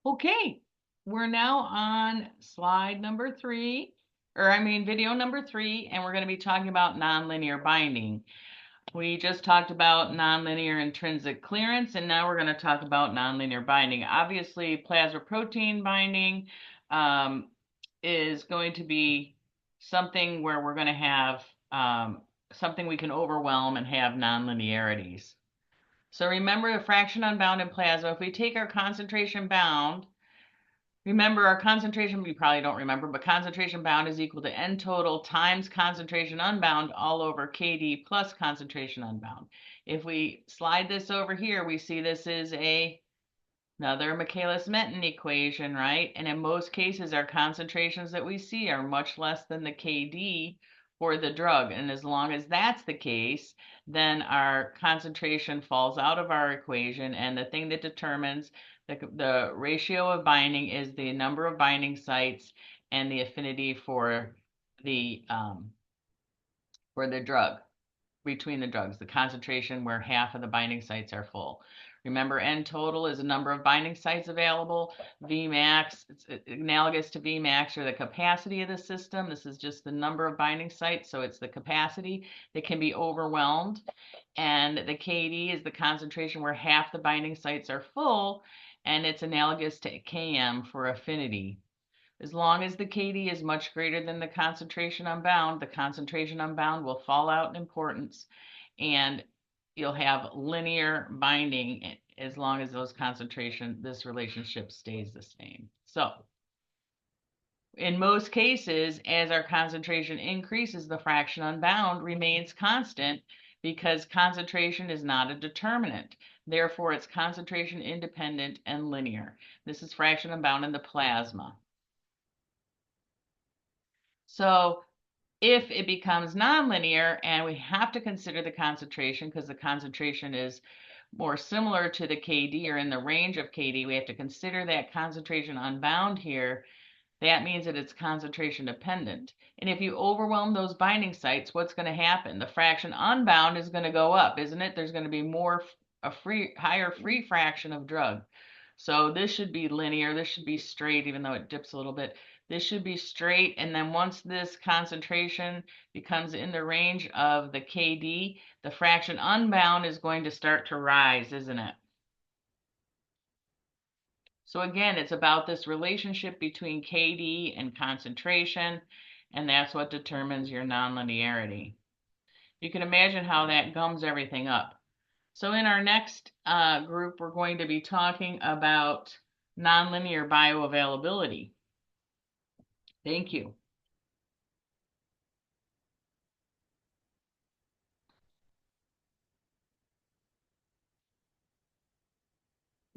Okay, we're now on slide number three, video number three, and we're going to be talking about nonlinear binding. We just talked about nonlinear intrinsic clearance, and now we're going to talk about nonlinear binding. Obviously, plasma protein binding is going to be something where we're going to have something we can overwhelm and have nonlinearities. So remember the fraction unbound in plasma. If we take our concentration bound, remember our concentration, we probably don't remember, but concentration bound is equal to N total times concentration unbound all over Kd plus concentration unbound. If we slide this over here, we see this is another Michaelis-Menten equation, right? And in most cases, our concentrations that we see are much less than the Kd for the drug. And as long as that's the case, then our concentration falls out of our equation. And the thing that determines the ratio of binding is the number of binding sites and the affinity for the drug, between the drugs, the concentration where half of the binding sites are full. Remember, N total is the number of binding sites available. Vmax, it's analogous to Vmax, or the capacity of the system. This is just the number of binding sites, so it's the capacity that can be overwhelmed. And the Kd is the concentration where half the binding sites are full, and it's analogous to Km for affinity. As long as the Kd is much greater than the concentration unbound, the concentration unbound will fall out in importance, and you'll have linear binding as long as this relationship stays the same. So in most cases, as our concentration increases, the fraction unbound remains constant because concentration is not a determinant. Therefore, it's concentration independent and linear. This is fraction unbound in the plasma. So if it becomes nonlinear and we have to consider the concentration because the concentration is more similar to the Kd or in the range of Kd, we have to consider that concentration unbound here. That means that it's concentration dependent. And if you overwhelm those binding sites, what's going to happen? The fraction unbound is going to go up, isn't it? There's going to be higher free fraction of drug. So this should be linear. This should be straight, even though it dips a little bit. This should be straight, and then once this concentration becomes in the range of the Kd, the fraction unbound is going to start to rise, isn't it? So again, it's about this relationship between Kd and concentration, and that's what determines your nonlinearity. You can imagine how that gums everything up. So in our next group, we're going to be talking about nonlinear bioavailability. Thank you.